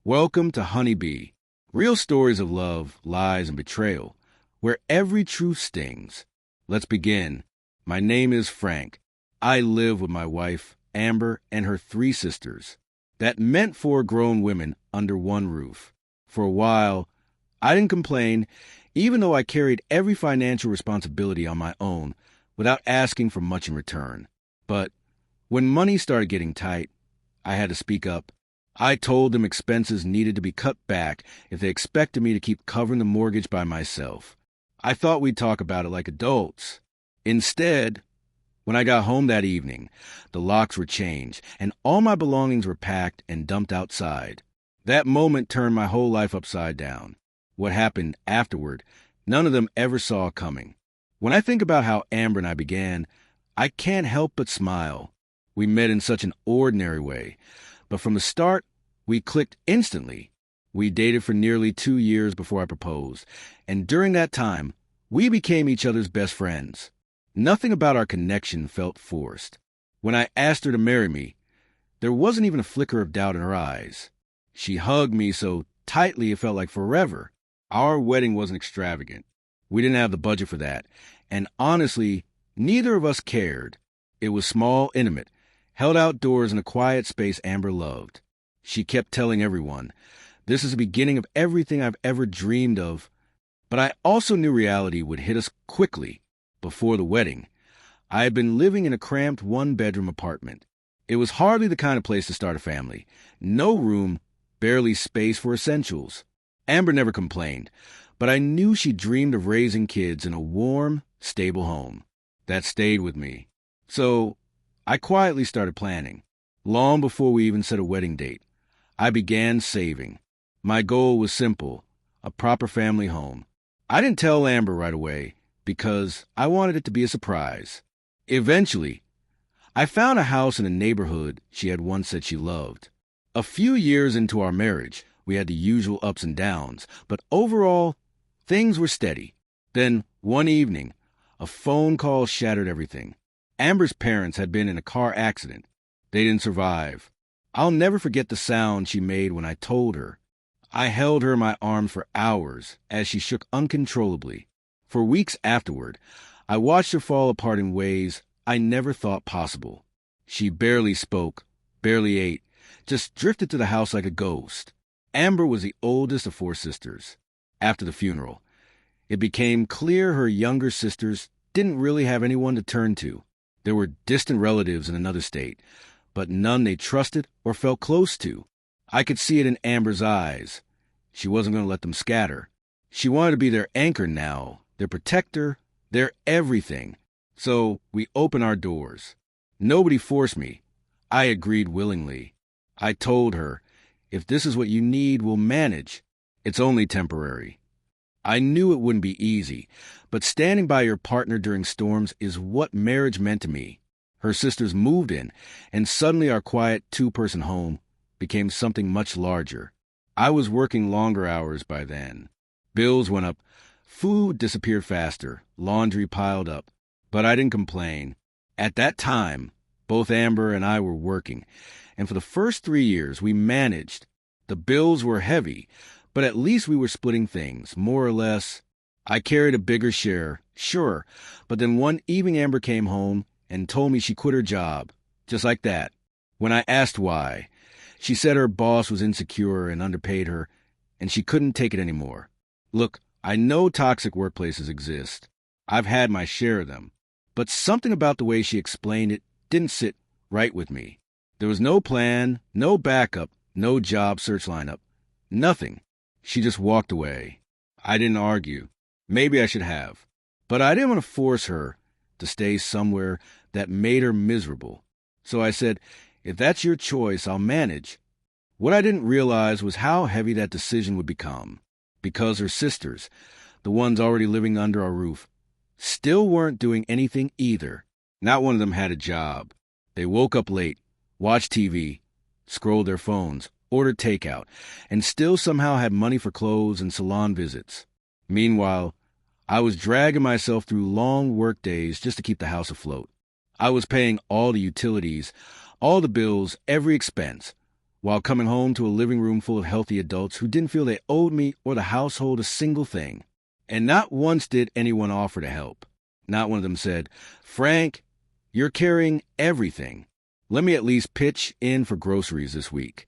Welcome to Honeybee, real stories of love, lies, and betrayal, where every truth stings. Let's begin. My name is Frank. I live with my wife, Amber, and her 3 sisters. That meant 4 grown women under one roof. For a while, I didn't complain, even though I carried every financial responsibility on my own without asking for much in return. But when money started getting tight, I had to speak up. I told them expenses needed to be cut back if they expected me to keep covering the mortgage by myself. I thought we'd talk about it like adults. Instead, when I got home that evening, the locks were changed and all my belongings were packed and dumped outside. That moment turned my whole life upside down. What happened afterward, none of them ever saw coming. When I think about how Amber and I began, I can't help but smile. We met in such an ordinary way, but from the start, we clicked instantly. We dated for nearly 2 years before I proposed, and during that time, we became each other's best friends. Nothing about our connection felt forced. When I asked her to marry me, there wasn't even a flicker of doubt in her eyes. She hugged me so tightly it felt like forever. Our wedding wasn't extravagant. We didn't have the budget for that, and honestly, neither of us cared. It was small, intimate, held outdoors in a quiet space Amber loved. She kept telling everyone, "This is the beginning of everything I've ever dreamed of." But I also knew reality would hit us quickly. Before the wedding, I had been living in a cramped 1-bedroom apartment. It was hardly the kind of place to start a family. No room, barely space for essentials. Amber never complained, but I knew she dreamed of raising kids in a warm, stable home. That stayed with me. So I quietly started planning. Long before we even set a wedding date, I began saving. My goal was simple, a proper family home. I didn't tell Amber right away because I wanted it to be a surprise. Eventually, I found a house in a neighborhood she had once said she loved. A few years into our marriage, we had the usual ups and downs, but overall, things were steady. Then, one evening, a phone call shattered everything. Amber's parents had been in a car accident. They didn't survive. I'll never forget the sound she made when I told her. I held her in my arms for hours as she shook uncontrollably. For weeks afterward, I watched her fall apart in ways I never thought possible. She barely spoke, barely ate, just drifted to the house like a ghost. Amber was the oldest of 4 sisters. After the funeral, it became clear her younger sisters didn't really have anyone to turn to. There were distant relatives in another state, but none they trusted or felt close to. I could see it in Amber's eyes. She wasn't going to let them scatter. She wanted to be their anchor now, their protector, their everything. So we opened our doors. Nobody forced me. I agreed willingly. I told her, "If this is what you need, we'll manage. It's only temporary." I knew it wouldn't be easy, but standing by your partner during storms is what marriage meant to me. Her sisters moved in, and suddenly our quiet 2-person home became something much larger. I was working longer hours by then. Bills went up, food disappeared faster, laundry piled up. But I didn't complain. At that time, both Amber and I were working, and for the first 3 years we managed. The bills were heavy, but at least we were splitting things, more or less. I carried a bigger share, sure, but then one evening Amber came home and told me she quit her job, just like that. When I asked why, she said her boss was insecure and underpaid her, and she couldn't take it anymore. Look, I know toxic workplaces exist. I've had my share of them, but something about the way she explained it didn't sit right with me. There was no plan, no backup, no job search lineup, nothing. She just walked away. I didn't argue. Maybe I should have. But I didn't want to force her to stay somewhere that made her miserable. So I said, "If that's your choice, I'll manage." What I didn't realize was how heavy that decision would become. Because her sisters, the ones already living under our roof, still weren't doing anything either. Not one of them had a job. They woke up late, watched TV, scrolled their phones, ordered takeout, and still somehow had money for clothes and salon visits. Meanwhile, I was dragging myself through long work days just to keep the house afloat. I was paying all the utilities, all the bills, every expense, while coming home to a living room full of healthy adults who didn't feel they owed me or the household a single thing. And not once did anyone offer to help. Not one of them said, "Frank, you're carrying everything. Let me at least pitch in for groceries this week."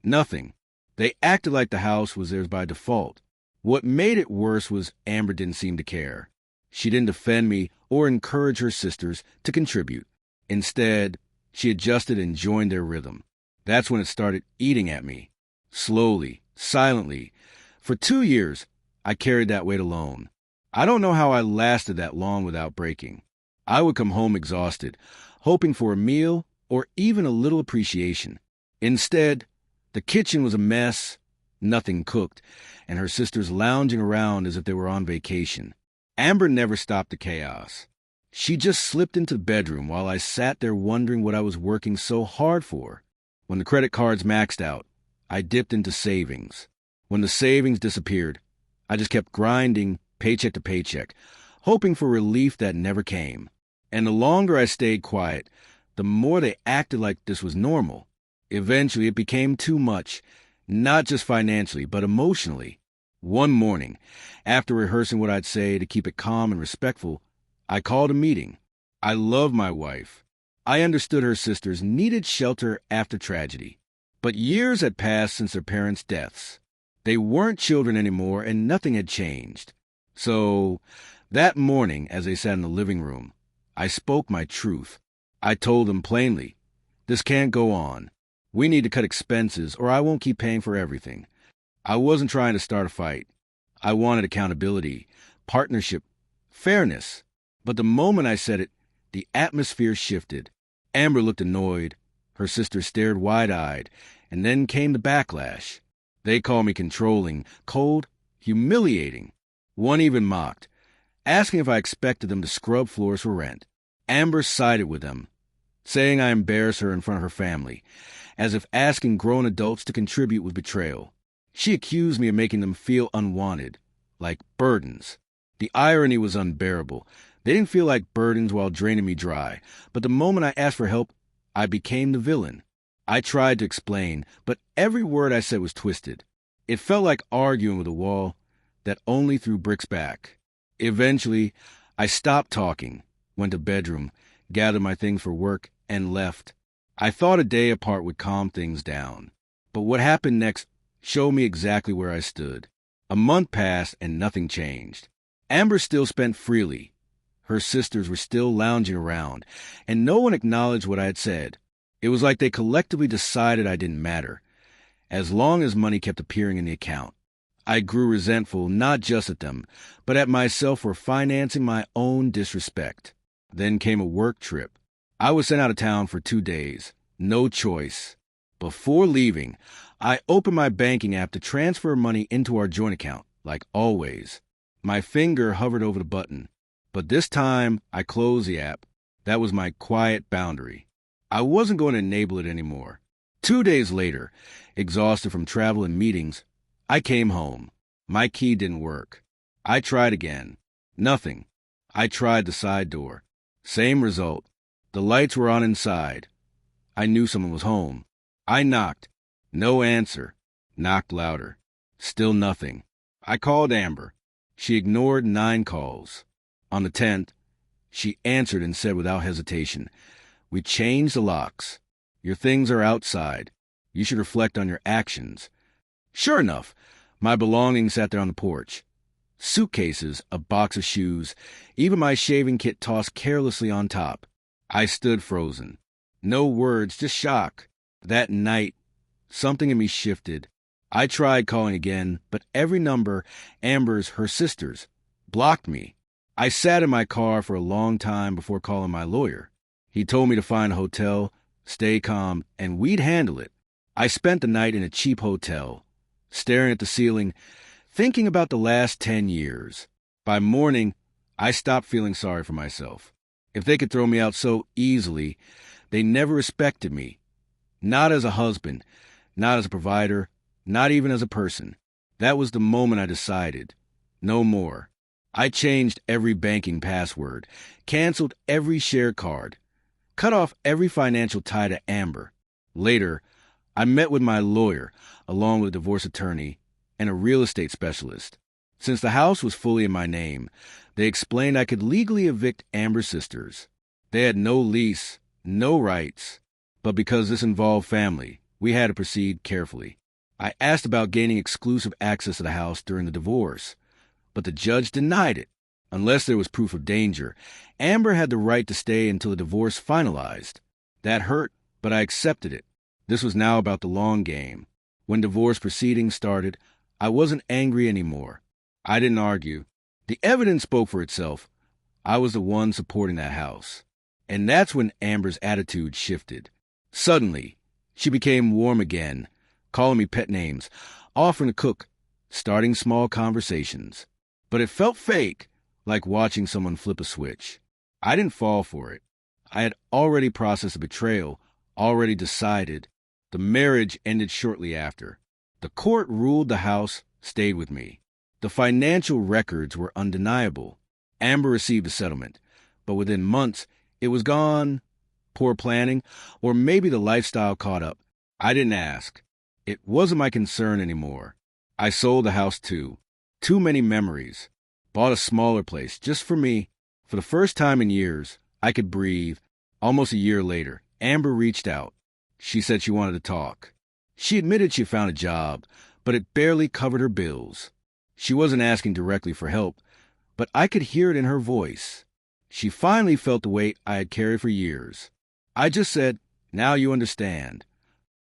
Nothing. They acted like the house was theirs by default. What made it worse was Amber didn't seem to care. She didn't defend me or encourage her sisters to contribute. Instead, she adjusted and joined their rhythm. That's when it started eating at me. Slowly, silently. For 2 years, I carried that weight alone. I don't know how I lasted that long without breaking. I would come home exhausted, hoping for a meal or even a little appreciation. Instead, the kitchen was a mess, nothing cooked, and her sisters lounging around as if they were on vacation. Amber never stopped the chaos. She just slipped into the bedroom while I sat there wondering what I was working so hard for. When the credit cards maxed out, I dipped into savings. When the savings disappeared, I just kept grinding paycheck to paycheck, hoping for relief that never came. And the longer I stayed quiet, the more they acted like this was normal. Eventually, it became too much, not just financially, but emotionally. One morning, after rehearsing what I'd say to keep it calm and respectful, I called a meeting. I love my wife. I understood her sisters needed shelter after tragedy. But years had passed since their parents' deaths. They weren't children anymore, and nothing had changed. So, that morning, as they sat in the living room, I spoke my truth. I told them plainly, "This can't go on. We need to cut expenses, or I won't keep paying for everything." I wasn't trying to start a fight. I wanted accountability, partnership, fairness. But the moment I said it, the atmosphere shifted. Amber looked annoyed. Her sister stared wide-eyed. And then came the backlash. They called me controlling, cold, humiliating. One even mocked, asking if I expected them to scrub floors for rent. Amber sided with them, saying I embarrassed her in front of her family, as if asking grown adults to contribute was betrayal. She accused me of making them feel unwanted, like burdens. The irony was unbearable. They didn't feel like burdens while draining me dry, but the moment I asked for help, I became the villain. I tried to explain, but every word I said was twisted. It felt like arguing with a wall that only threw bricks back. Eventually, I stopped talking, went to bedroom, gathered my things for work, and left. I thought a day apart would calm things down. But what happened next showed me exactly where I stood. A month passed and nothing changed. Amber still spent freely. Her sisters were still lounging around, and no one acknowledged what I had said. It was like they collectively decided I didn't matter, as long as money kept appearing in the account. I grew resentful not just at them, but at myself for financing my own disrespect. Then came a work trip. I was sent out of town for 2 days. No choice. Before leaving, I opened my banking app to transfer money into our joint account, like always. My finger hovered over the button. But this time, I closed the app. That was my quiet boundary. I wasn't going to enable it anymore. 2 days later, exhausted from travel and meetings, I came home. My key didn't work. I tried again. Nothing. I tried the side door. Same result. The lights were on inside. I knew someone was home. I knocked. No answer. Knocked louder. Still nothing. I called Amber. She ignored 9 calls. On the 10th, she answered and said without hesitation, "We changed the locks. Your things are outside. You should reflect on your actions." Sure enough, my belongings sat there on the porch. Suitcases, a box of shoes, even my shaving kit tossed carelessly on top. I stood frozen. No words, just shock. That night, something in me shifted. I tried calling again, but every number, Amber's, her sister's, blocked me. I sat in my car for a long time before calling my lawyer. He told me to find a hotel, stay calm, and we'd handle it. I spent the night in a cheap hotel, staring at the ceiling, thinking about the last 10 years. By morning, I stopped feeling sorry for myself. If they could throw me out so easily, they never respected me. Not as a husband, not as a provider, not even as a person. That was the moment I decided. No more. I changed every banking password, canceled every share card, cut off every financial tie to Amber. Later, I met with my lawyer, along with a divorce attorney and a real estate specialist. Since the house was fully in my name, they explained I could legally evict Amber's sisters. They had no lease, no rights, but because this involved family, we had to proceed carefully. I asked about gaining exclusive access to the house during the divorce, but the judge denied it. Unless there was proof of danger, Amber had the right to stay until the divorce finalized. That hurt, but I accepted it. This was now about the long game. When divorce proceedings started, I wasn't angry anymore. I didn't argue. The evidence spoke for itself. I was the one supporting that house. And that's when Amber's attitude shifted. Suddenly, she became warm again, calling me pet names, offering to cook, starting small conversations. But it felt fake, like watching someone flip a switch. I didn't fall for it. I had already processed the betrayal, already decided. The marriage ended shortly after. The court ruled the house stayed with me. The financial records were undeniable. Amber received a settlement, but within months, it was gone. Poor planning, or maybe the lifestyle caught up. I didn't ask. It wasn't my concern anymore. I sold the house too. Too many memories. Bought a smaller place just for me. For the first time in years, I could breathe. Almost a year later, Amber reached out. She said she wanted to talk. She admitted she found a job, but it barely covered her bills. She wasn't asking directly for help, but I could hear it in her voice. She finally felt the weight I had carried for years. I just said, "Now you understand."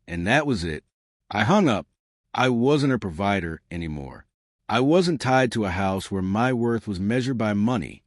And that was it. I hung up. I wasn't her provider anymore. I wasn't tied to a house where my worth was measured by money.